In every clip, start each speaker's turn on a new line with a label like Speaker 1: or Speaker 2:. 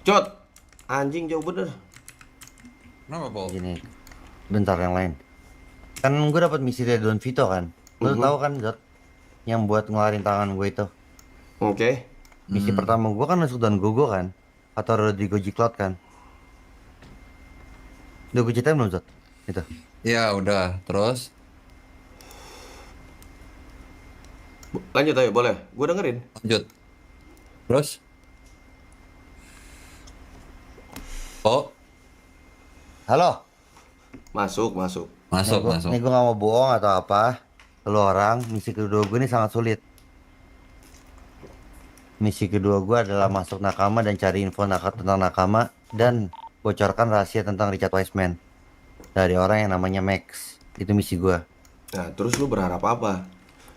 Speaker 1: Cot, anjing jauh bener.
Speaker 2: Kenapa, Pol?
Speaker 3: Gini, bentar yang lain. Kan gue dapat misi dari Don Vito kan. Lo
Speaker 1: Mhm.
Speaker 3: tahu kan Zot, yang buat ngeluarin tangan gue itu.
Speaker 1: Oke.
Speaker 3: Misi pertama gue kan masuk Don Gogo kan, atau Rodrigo Cloud kan. Udah gue ceritain belum Zot? Itu.
Speaker 2: Ya udah, terus
Speaker 1: Lanjut ayo, boleh. Gue dengerin.
Speaker 2: lanjut. Terus, oh,
Speaker 3: Halo,
Speaker 1: Masuk, masuk.
Speaker 3: nih
Speaker 2: masuk,
Speaker 3: gue
Speaker 2: masuk.
Speaker 3: nih gue nggak mau bohong atau apa. Lo orang, misi kedua gue ini sangat sulit. Misi kedua gue adalah masuk nakama dan cari info tentang nakama dan bocorkan rahasia tentang Richard Wiseman dari orang yang namanya Max. Itu misi gue.
Speaker 1: Nah, terus lu berharap apa?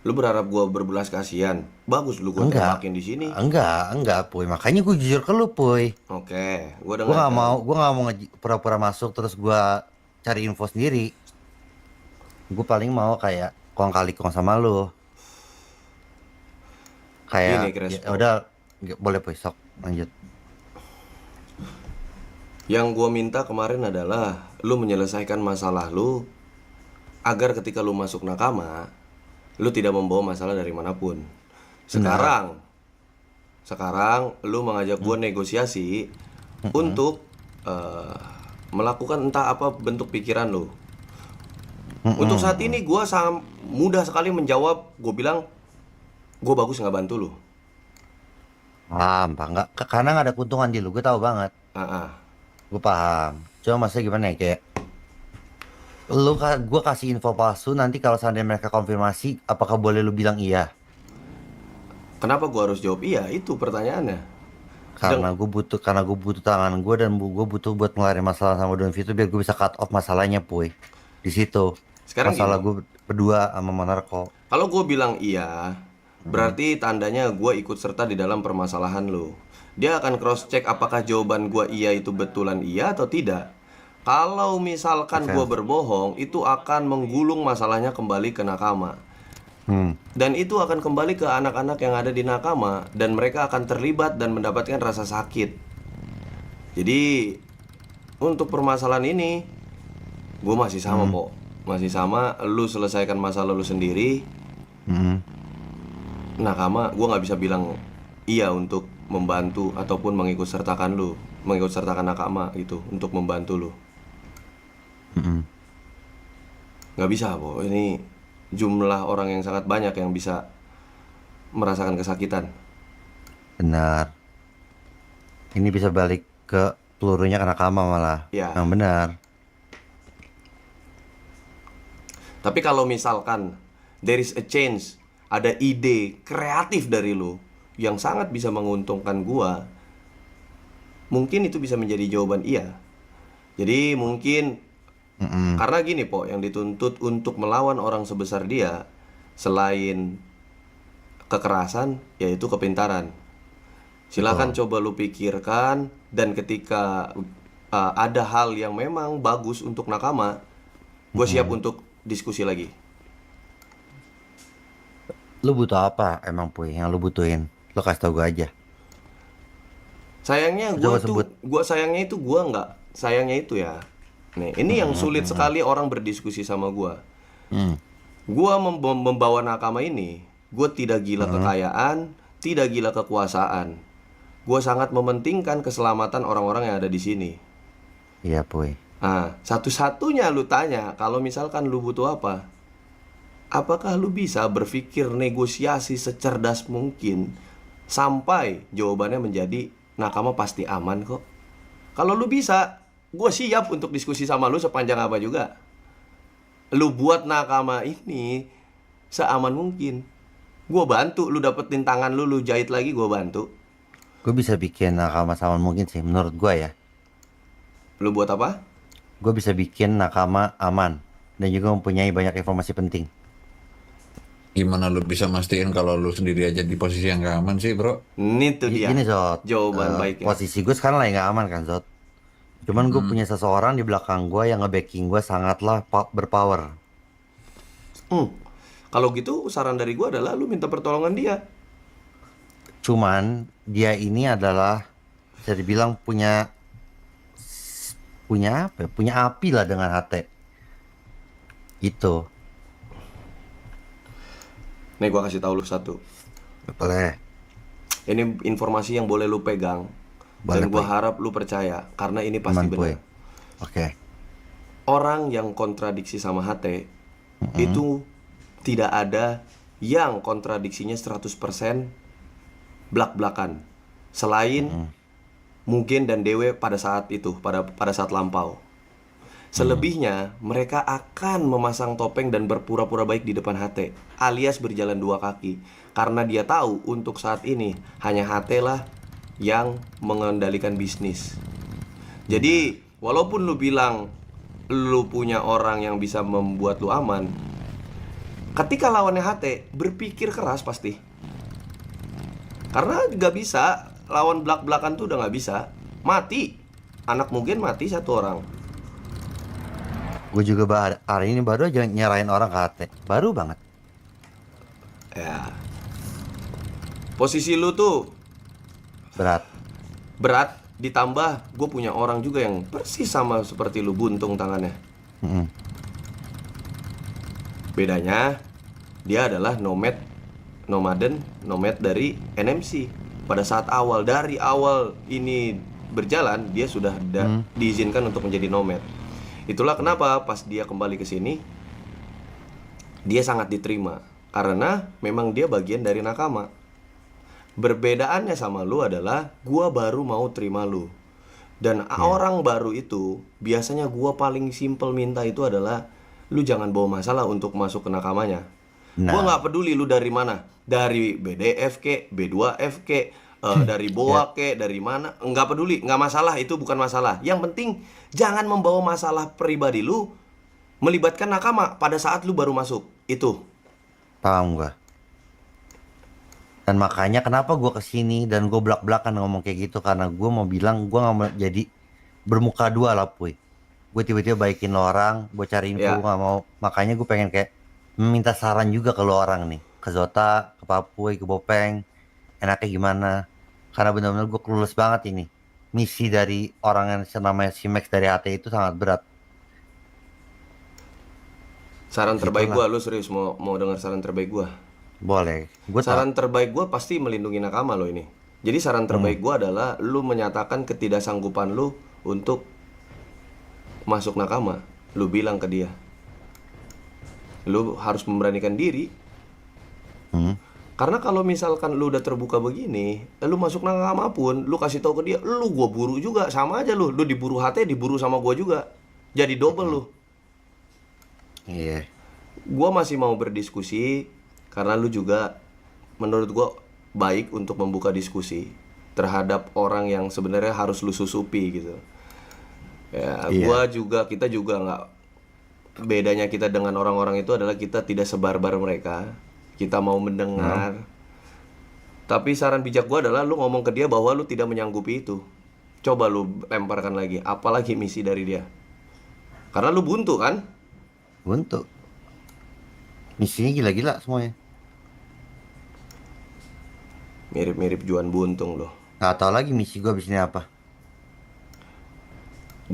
Speaker 1: Lu berharap gue berbelas kasihan? Bagus lu gue
Speaker 3: Enggak,
Speaker 1: tembakin di sini.
Speaker 3: enggak, Puy. Makanya gue jujur ke lu, Puy.
Speaker 1: Oke, gue
Speaker 3: Gue nggak
Speaker 1: dengarkan.
Speaker 3: mau, gue nggak mau pura-pura masuk terus gue cari info sendiri. Gue paling mau kayak kong kali kong sama lu.
Speaker 1: Gini,
Speaker 3: Kayak, ya
Speaker 1: Crespo.
Speaker 3: udah, boleh Puy, sok lanjut.
Speaker 1: Yang gue minta kemarin adalah lu menyelesaikan masalah lu agar ketika lu masuk nakama, lu tidak membawa masalah dari manapun.
Speaker 3: Benar.
Speaker 1: Sekarang, sekarang lu mengajak gue negosiasi untuk eh, melakukan entah apa bentuk pikiran lu. Untuk saat
Speaker 3: Mm-mm.
Speaker 1: ini gue sangat mudah sekali menjawab. Gue bilang gue bagus nggak bantu lu.
Speaker 3: Paham, Pak. Nggak, karena nggak ada keuntungan di lu, gue tahu banget.
Speaker 1: Ah, ah.
Speaker 3: Gue paham. Cuma maksudnya gimana ya, kayak gue kasih info palsu nanti kalau seandainya mereka konfirmasi, apakah boleh lu bilang iya?
Speaker 1: Kenapa gue harus jawab iya? Itu pertanyaannya. Sedang
Speaker 3: Karena gue butuh tangan gue dan gue butuh buat ngelarin masalah sama Don Vito biar gue bisa cut off masalahnya, Puy. Di situ
Speaker 1: sekarang
Speaker 3: masalah
Speaker 1: gini.
Speaker 3: gue berdua sama Monarko.
Speaker 1: Kalau gue bilang iya, berarti tandanya gue ikut serta di dalam permasalahan lo. Dia akan cross check apakah jawaban gue iya itu betulan iya atau tidak. Kalau misalkan
Speaker 3: Make
Speaker 1: gue
Speaker 3: sense.
Speaker 1: berbohong, itu akan menggulung masalahnya kembali ke nakama.
Speaker 3: Hmm.
Speaker 1: Dan itu akan kembali ke anak-anak yang ada di nakama. Dan mereka akan terlibat dan mendapatkan rasa sakit. Jadi, untuk permasalahan ini, gue masih sama,
Speaker 3: Hmm.
Speaker 1: Po. Masih sama, lu selesaikan masalah lu sendiri.
Speaker 3: Hmm.
Speaker 1: Nakama, gue nggak bisa bilang iya untuk membantu ataupun mengikut sertakan lu, mengikut sertakan nakama gitu untuk membantu lu.
Speaker 3: Hmm.
Speaker 1: Nggak bisa, Po. Ini jumlah orang yang sangat banyak yang bisa merasakan kesakitan.
Speaker 3: Benar. Ini bisa balik ke pelurunya ke Nakama malah. Yang
Speaker 1: Ya,
Speaker 3: benar.
Speaker 1: tapi kalau misalkan there is a change, ada ide kreatif dari lu yang sangat bisa menguntungkan gua, mungkin itu bisa menjadi jawaban iya. Jadi mungkin
Speaker 3: Hmm.
Speaker 1: karena gini, Po, yang dituntut untuk melawan orang sebesar dia selain kekerasan yaitu kepintaran. Silakan
Speaker 3: Betul.
Speaker 1: coba lu pikirkan, dan ketika ada hal yang memang bagus untuk nakama, gue siap
Speaker 3: Hmm.
Speaker 1: untuk diskusi lagi.
Speaker 3: Lu butuh apa emang, Puy? Yang lu butuhin? Lu kasih tau gue aja.
Speaker 1: Sayangnya
Speaker 3: Coba sebut.
Speaker 1: gue nggak sayangnya itu ya. Nih, ini yang sulit
Speaker 3: Hmm.
Speaker 1: sekali orang berdiskusi sama gue.
Speaker 3: Hmm.
Speaker 1: Gue membawa nakama ini, gue tidak gila
Speaker 3: Hmm.
Speaker 1: kekayaan, tidak gila kekuasaan. Gue sangat mementingkan keselamatan orang-orang yang ada di sini.
Speaker 3: Iya, Puy.
Speaker 1: Nah, satu-satunya lu tanya, kalau misalkan lu butuh apa, apakah lu bisa berpikir negosiasi secerdas mungkin sampai jawabannya menjadi nakama pasti aman kok. Kalau lu bisa, gue siap untuk diskusi sama lu sepanjang apa juga. Lu buat nakama ini seaman mungkin. Gue bantu lu dapetin tangan lu jahit lagi, gue bantu.
Speaker 3: Gue bisa bikin Nakama sama mungkin sih, menurut gue ya.
Speaker 1: Lu buat apa?
Speaker 3: Gue bisa bikin Nakama aman. Dan juga mempunyai banyak informasi penting.
Speaker 2: Gimana lu bisa mastiin kalau lu sendiri aja di posisi yang gak aman sih, bro?
Speaker 1: Ini tuh dia
Speaker 3: Gini Zot,
Speaker 1: jawaban baiknya.
Speaker 3: posisi gue sekarang lagi gak aman kan Zot. Cuman gue
Speaker 2: Hmm.
Speaker 3: punya seseorang di belakang gue yang nge-backing gue sangatlah berpower.
Speaker 1: Hmm. Kalau gitu saran dari gue adalah lu minta pertolongan dia.
Speaker 3: Cuman dia ini adalah bisa dibilang punya punya apa ya? Punya api lah dengan HT. Itu.
Speaker 1: Nih gua kasih tahu lu satu.
Speaker 3: Boleh.
Speaker 1: Ini informasi yang boleh lu pegang.
Speaker 3: Boleh,
Speaker 1: Dan gua
Speaker 3: Puy.
Speaker 1: harap lu percaya karena ini pasti
Speaker 3: Aman, Puy.
Speaker 1: benar.
Speaker 3: Oke.
Speaker 1: Orang yang kontradiksi sama HT itu tidak ada yang kontradiksinya 100% blak-blakan. Selain mungkin dan Dewe pada saat itu, pada saat lampau. Selebihnya, mereka akan memasang topeng dan berpura-pura baik di depan HT, alias berjalan dua kaki. Karena dia tahu untuk saat ini hanya HT lah yang mengendalikan bisnis. Jadi, walaupun lu bilang lu punya orang yang bisa membuat lu aman, ketika lawannya HT, berpikir keras pasti. Karena gak bisa, lawan belak-belakan tuh udah gak bisa. Mati. Anak mungkin mati satu orang.
Speaker 3: Gue juga hari ini baru aja nyerahin orang ke HT. Baru banget.
Speaker 1: Ya. Posisi lu tuh
Speaker 3: Berat.
Speaker 1: berat, ditambah gue punya orang juga yang persis sama seperti lu, buntung tangannya.
Speaker 3: Mm-mm.
Speaker 1: Bedanya dia adalah nomad dari NMC. Pada saat dari awal ini berjalan, dia sudah diizinkan untuk menjadi nomad. Itulah kenapa pas dia kembali ke sini dia sangat diterima karena memang dia bagian dari nakama. Berbedaannya sama lu adalah gua baru mau terima lu. Dan orang baru itu biasanya gua paling simple minta itu adalah lu jangan bawa masalah untuk masuk ke nakamanya. Gua nggak peduli lu dari mana, dari BDF ke, B2F ke, dari BOA ke, dari mana, nggak peduli, nggak masalah, itu bukan masalah. Yang penting jangan membawa masalah pribadi lu melibatkan nakama pada saat lu baru masuk. Itu.
Speaker 3: Paham gue. Dan makanya kenapa gue kesini dan gue belak-belakan ngomong kayak gitu. Karena gue mau bilang gue gak mau jadi bermuka dua lah, Puy. Gue tiba-tiba baikin lo orang, gue cari info,
Speaker 1: Ya.
Speaker 3: gue gak mau. Makanya gue pengen kayak minta saran juga ke lo orang nih. Ke Zota, ke Papuy, ke Bopeng. Enaknya gimana. Karena benar-benar gue clueless banget ini. Misi dari orang yang namanya si Max dari HT itu sangat berat.
Speaker 1: Saran terbaik
Speaker 3: Itulah.
Speaker 1: gua, lu serius mau dengar saran terbaik gua?
Speaker 3: Boleh. Gue
Speaker 1: Saran terbaik gua pasti melindungi nakama lo ini. Jadi saran terbaik gua adalah lu menyatakan ketidaksanggupan lu untuk masuk nakama. Lu bilang ke dia. Lu harus memberanikan diri. Karena kalau misalkan lu udah terbuka begini, lu masuk nakama pun, lu kasih tahu ke dia, lu gua buru juga, sama aja lu. Lu diburu HT, diburu sama gua juga. Jadi double lu.
Speaker 3: Iya.
Speaker 1: Gua masih mau berdiskusi karena lu juga menurut gua baik untuk membuka diskusi terhadap orang yang sebenarnya harus lu susupi gitu. Ya,
Speaker 3: Iya.
Speaker 1: kita juga nggak, bedanya kita dengan orang-orang itu adalah kita tidak sebarbar mereka. Kita mau mendengar. Tapi saran bijak gua adalah lu ngomong ke dia bahwa lu tidak menyanggupi itu. Coba lu lemparkan lagi, apalagi misi dari dia. Karena lu buntu kan?
Speaker 3: Untuk misinya gila-gila semuanya.
Speaker 1: Mirip-mirip Juan Buntung loh.
Speaker 3: Nggak tahu lagi misi gue abis ini apa.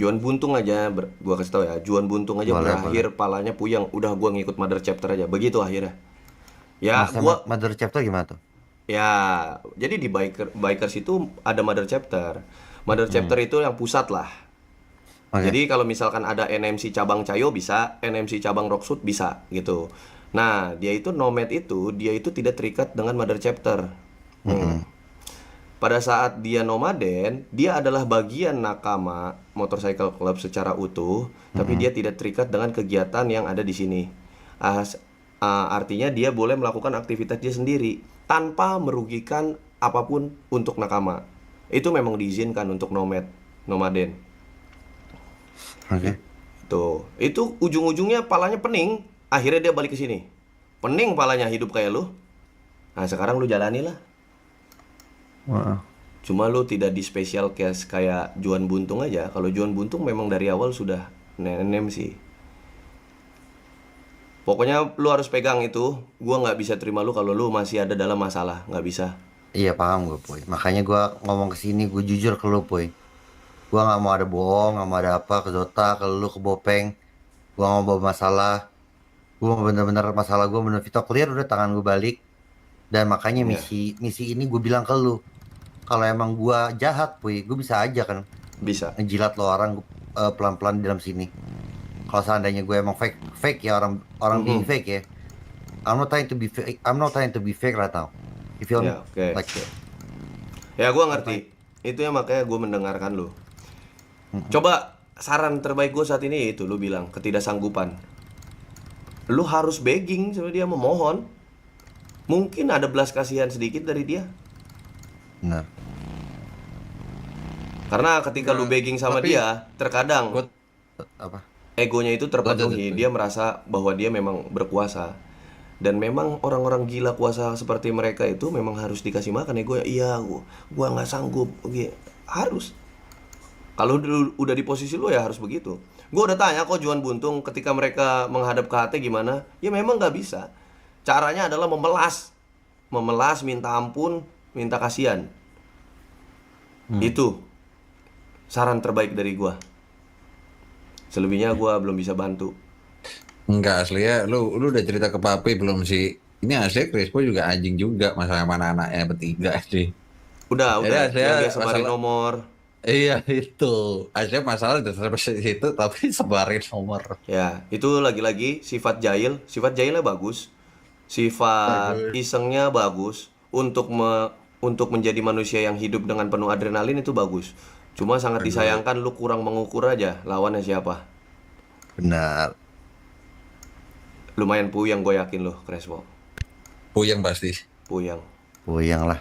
Speaker 1: Juan Buntung aja, gua kasih tau ya, Juan Buntung aja
Speaker 3: Boleh,
Speaker 1: berakhir palanya puyeng, udah gua ngikut Mother Chapter aja, begitu akhirnya. Ya,
Speaker 3: Maksudnya Mother Chapter gimana tuh?
Speaker 1: ya, jadi di bikers itu ada Mother Chapter. Mother Chapter itu yang pusat lah.
Speaker 3: Oke.
Speaker 1: Jadi kalau misalkan ada NMC cabang Cayo bisa, NMC cabang Rocksud bisa gitu. Nah, dia itu nomad itu, dia itu tidak terikat dengan Mother Chapter. Pada saat dia nomaden, dia adalah bagian nakama Motorcycle Club secara utuh, tapi dia tidak terikat dengan kegiatan yang ada di sini. Artinya dia boleh melakukan aktivitas dia sendiri tanpa merugikan apapun untuk nakama. Itu memang diizinkan untuk nomaden.
Speaker 3: Oke.
Speaker 1: Tuh, itu ujung-ujungnya palanya pening. Akhirnya dia balik ke sini. Pening palanya hidup kayak lu. Nah, sekarang lu jalanilah.
Speaker 3: Wah.
Speaker 1: Cuma lu tidak di special case kayak Juan Buntung aja. Kalau Juan Buntung memang dari awal sudah nenem sih. Pokoknya lu harus pegang itu. Gua nggak bisa terima lu kalau lu masih ada dalam masalah, nggak bisa.
Speaker 3: Iya paham gue Puy. Makanya gue ngomong ke sini, gue jujur ke lu Puy. Gue nggak mau ada bohong, nggak mau ada apa ke Zota, ke lu, ke Bopeng. Gue nggak mau bawa masalah. Gue bener-bener masalah gue bener Vito clear udah tangan gue balik. Dan makanya
Speaker 1: Ya,
Speaker 3: misi misi ini gue bilang ke lu. Kalau emang gue jahat Puy, gue bisa aja kan
Speaker 1: bisa.
Speaker 3: ngejilat lo orang pelan-pelan di dalam sini. Kalau seandainya gue emang fake fake ya orang orang being
Speaker 1: Mhm.
Speaker 3: fake ya. I'm not trying to be fake. I'm not trying to be fake right now. You feel me?
Speaker 1: Ya, oke,
Speaker 3: Like,
Speaker 1: oke. Ya, gua
Speaker 3: I'm
Speaker 1: ngerti.
Speaker 3: trying.
Speaker 1: Itu ya makanya gue mendengarkan lu.
Speaker 3: Mm-mm.
Speaker 1: Coba saran terbaik gue saat ini itu lu bilang ketidaksanggupan. Lu harus begging sama dia, memohon. Mungkin ada belas kasihan sedikit dari dia.
Speaker 3: Benar.
Speaker 1: Karena ketika lu
Speaker 2: Nah,
Speaker 1: begging sama
Speaker 2: tapi
Speaker 1: dia, terkadang
Speaker 2: gue
Speaker 3: Apa?
Speaker 1: egonya itu
Speaker 2: lanjut
Speaker 1: terpenuhi. Dia merasa bahwa dia memang berkuasa. Dan memang orang-orang gila kuasa seperti mereka itu memang harus dikasih makan ego ya. Iya, gua nggak sanggup. Oke, harus. Kalau udah di posisi lu ya harus begitu. Gua udah tanya kok Juan Buntung ketika mereka menghadap ke HT gimana? Ya memang nggak bisa. Caranya adalah memelas. Memelas, minta ampun, minta kasihan.
Speaker 3: Hmm.
Speaker 1: Itu saran terbaik dari gua. Selebihnya gua belum bisa bantu.
Speaker 2: enggak asli ya, lu udah cerita ke papi belum sih? Ini asli Crispo juga anjing juga masalah mana anaknya bertiga sih. Jadi
Speaker 1: Udah,
Speaker 2: aslinya
Speaker 1: yang dia sebarin
Speaker 2: masalah
Speaker 1: nomor.
Speaker 2: iya itu. Aslinya masalah udah sampai situ tapi sebarin nomor.
Speaker 1: Ya, itu lagi-lagi sifat jahil. Sifat jahilnya bagus. Sifat
Speaker 2: Bagus.
Speaker 1: isengnya bagus. Untuk menjadi manusia yang hidup dengan penuh adrenalin itu bagus. Cuma sangat
Speaker 2: Bagus.
Speaker 1: disayangkan lu kurang mengukur aja lawannya siapa.
Speaker 3: Benar.
Speaker 1: Lumayan puyeng gue yakin lo, Crespo.
Speaker 2: Puyeng pasti.
Speaker 1: Puyeng.
Speaker 3: Puyeng lah.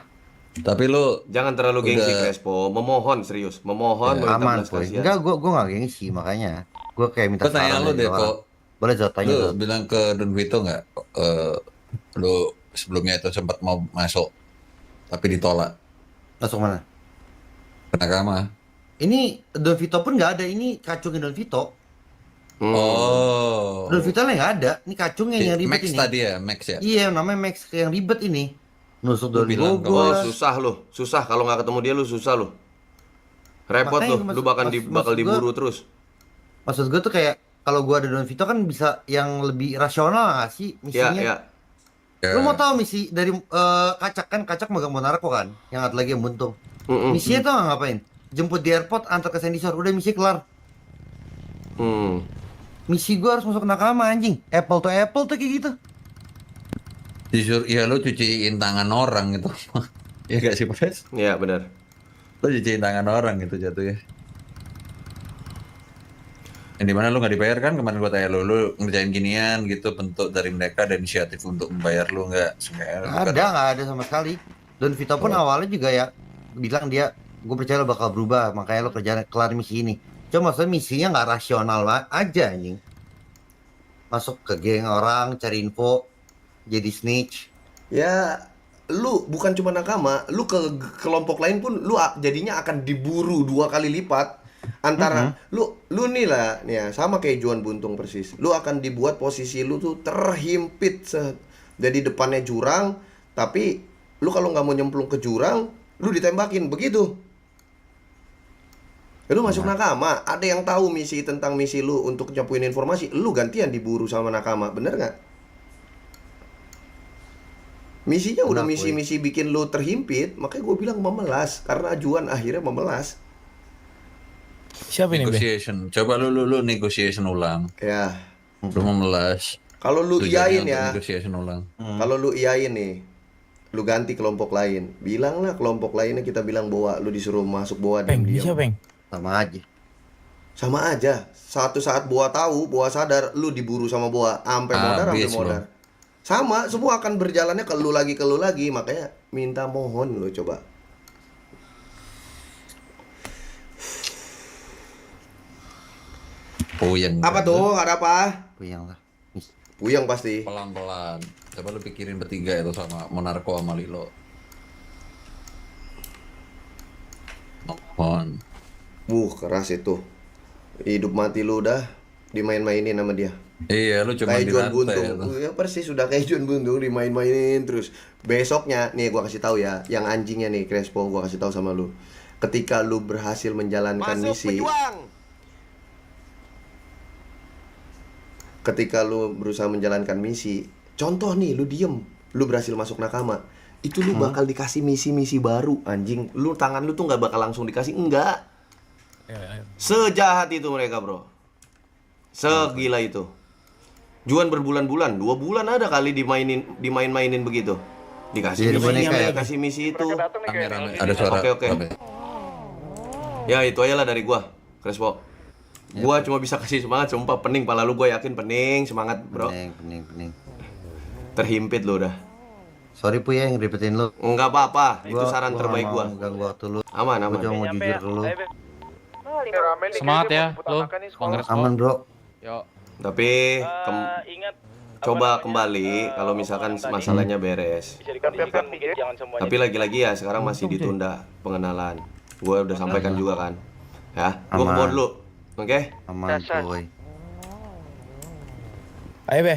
Speaker 2: Tapi lu
Speaker 1: Jangan terlalu gengsi,
Speaker 2: udah
Speaker 1: Crespo. Memohon serius. Memohon
Speaker 2: ya,
Speaker 1: meminta
Speaker 3: Aman
Speaker 1: belas
Speaker 3: Puy.
Speaker 1: kasihan.
Speaker 3: Enggak, gue nggak gengsi makanya. Gue kayak minta
Speaker 2: gue tanya
Speaker 3: saran
Speaker 2: lu
Speaker 3: dari
Speaker 2: deh
Speaker 3: orang.
Speaker 2: kok,
Speaker 3: Boleh Zot, tanya
Speaker 2: lu
Speaker 3: Zot.
Speaker 2: bilang ke Don Vito nggak, eh, lu sebelumnya itu sempat mau masuk tapi ditolak.
Speaker 3: Masuk mana?
Speaker 2: Ke Nakama.
Speaker 3: Ini Don Vito pun nggak ada. Ini kacungin Don Vito. Don
Speaker 2: Oh,
Speaker 3: Vito nggak ada. Ini kacungnya yang ribet
Speaker 2: Max
Speaker 3: ini.
Speaker 2: tadi ya, Max ya.
Speaker 3: Iya, namanya Max yang ribet ini. Nusuk
Speaker 2: Lu
Speaker 3: Don
Speaker 2: bilang ke
Speaker 3: Gogo
Speaker 1: Oh,
Speaker 2: Max.
Speaker 3: lah.
Speaker 1: susah lo. Susah kalau nggak ketemu dia lu susah lo. Repot
Speaker 3: Makanya
Speaker 1: lo. Lu bakal
Speaker 3: maksud gue,
Speaker 1: diburu terus.
Speaker 3: tuh kayak kalau gue ada Don Vito kan bisa yang lebih rasional nggak sih
Speaker 1: Ya,
Speaker 3: misinya?
Speaker 1: ya.
Speaker 3: Lu mau
Speaker 2: Ya,
Speaker 3: tahu misi dari Kacak kan? Kacak megang Monarko kan? Yang ada lagi yang buntung.
Speaker 1: Mm-mm.
Speaker 3: Misinya tuh ngapain? Jemput di airport, antar ke Sandy Shore. Udah misi kelar.
Speaker 1: Hmm.
Speaker 3: Misi gue harus masuk nakama anjing. Apple to apple tuh kayak gitu.
Speaker 2: jujur, ya lu cuciin tangan orang gitu. Ya gak sih, Pres?
Speaker 1: Ya, benar.
Speaker 2: Lu cuciin tangan orang gitu jatuhnya. Yang dimana lu nggak dibayar kan, kemarin gua tanya lu ngerjain ginian gitu, bentuk dari mereka ada inisiatif untuk membayar lu nggak? Sebenarnya bukan.
Speaker 3: Nggak ada sama sekali. Don Vito pun
Speaker 2: Oh,
Speaker 3: awalnya juga ya bilang dia, gue percaya lo bakal berubah, makanya lo kerjaan kelar misi ini. Cuma maksudnya misinya nggak rasional aja anjing. Masuk ke geng orang, cari info, jadi snitch.
Speaker 1: Ya, lu bukan cuma nakama, lu ke kelompok lain pun lu jadinya akan diburu 2 kali lipat.
Speaker 3: Mm-mm.
Speaker 1: Antara lu nih lah, nih ya, sama kayak Juan Buntung persis. Lu akan dibuat posisi lu tuh terhimpit jadi depannya jurang, tapi lu kalau nggak mau nyemplung ke jurang, lu ditembakin begitu. Lu masuk
Speaker 3: Benar,
Speaker 1: nakama, ada yang tahu misi tentang misi lu untuk nyapuin informasi, lu gantian diburu sama nakama, bener nggak? Misinya udah
Speaker 3: benar, Puy.
Speaker 1: misi-misi bikin lu terhimpit, makanya gue bilang memelas karena Juan akhirnya memelas.
Speaker 4: Siapa ini, Be?
Speaker 2: negotiation. Coba lu negotiation ulang.
Speaker 1: Ya,
Speaker 2: Lu memelas.
Speaker 1: kalau lu
Speaker 2: Tujuannya
Speaker 1: iyain
Speaker 2: untuk
Speaker 1: ya,
Speaker 2: negotiation ulang.
Speaker 1: kalau lu iyain nih, lu ganti kelompok lain, bilanglah kelompok lainnya kita bilang bahwa lu disuruh masuk Boa
Speaker 4: Peng,
Speaker 1: diam-diam.
Speaker 4: siapa, Peng?
Speaker 3: Sama aja.
Speaker 1: Sama aja, satu saat Boa tahu, Boa sadar, lu diburu sama Boa, sampai modar, sampai
Speaker 2: Habis lu.
Speaker 1: modar. Sama, semua akan berjalannya ke lu lagi, makanya minta mohon lu coba.
Speaker 2: Puyeng.
Speaker 1: Apa tuh? Ada apa?
Speaker 3: Puyeng lah.
Speaker 1: Puyeng pasti.
Speaker 2: Pelan-pelan. Coba lu pikirin bertiga itu sama Monarko sama Lilo.
Speaker 1: Keras itu. Hidup mati lu udah dimain-mainin sama dia.
Speaker 2: Iya, lu cuma
Speaker 1: Kayak Juan
Speaker 2: dirantai.
Speaker 1: Buntung. Ya persis sudah kayak Juan Buntung dimain-mainin terus. Besoknya nih gua kasih tahu ya, yang anjingnya nih Crespo gua kasih tahu sama lu. Ketika lu berhasil menjalankan misi, ketika lu berusaha menjalankan misi, contoh nih lu diem, lu berhasil masuk nakama, itu lu bakal dikasih misi-misi baru anjing. Lu tangan lu tuh nggak bakal langsung dikasih, enggak. Sejahat itu mereka bro, segila itu. Juan berbulan-bulan, 2 bulan ada kali dimain-mainin begitu. Dikasih
Speaker 3: Jadi
Speaker 1: misi
Speaker 3: boneka
Speaker 1: ini,
Speaker 3: ya?
Speaker 1: dikasih misi itu.
Speaker 2: Rame-rame. Ada suara.
Speaker 1: Oke.
Speaker 2: Rame.
Speaker 1: Ya itu aja lah dari gua, Crespo. Gua cuma bisa kasih semangat, sumpah pening pala lu, gua yakin pening, semangat bro.
Speaker 3: Pening.
Speaker 1: Terhimpit lu udah.
Speaker 3: Sorry Pu ya yang ribetin lu.
Speaker 1: Enggak apa-apa, itu
Speaker 3: Gua-
Speaker 1: saran
Speaker 3: gua
Speaker 1: terbaik
Speaker 3: nggak
Speaker 1: gua.
Speaker 3: mau ganggu waktu lu.
Speaker 1: Aman.
Speaker 3: Gua cuma mau jujur ke lu.
Speaker 5: Semangat ya, lo. Kongres
Speaker 3: Aman bro.
Speaker 5: Yuk.
Speaker 1: Tapi
Speaker 6: Ingat
Speaker 1: coba kembali kalau misalkan masalahnya beres.
Speaker 6: bisa dikondisikan mungkin jangan semuanya.
Speaker 1: Tapi lagi-lagi ya sekarang masih ditunda pengenalan. Gua udah sampaikan juga kan. Ya, gua ke
Speaker 3: Aman.
Speaker 1: bawah dulu. Oke?
Speaker 3: Aman boy.
Speaker 4: Ayo, Be.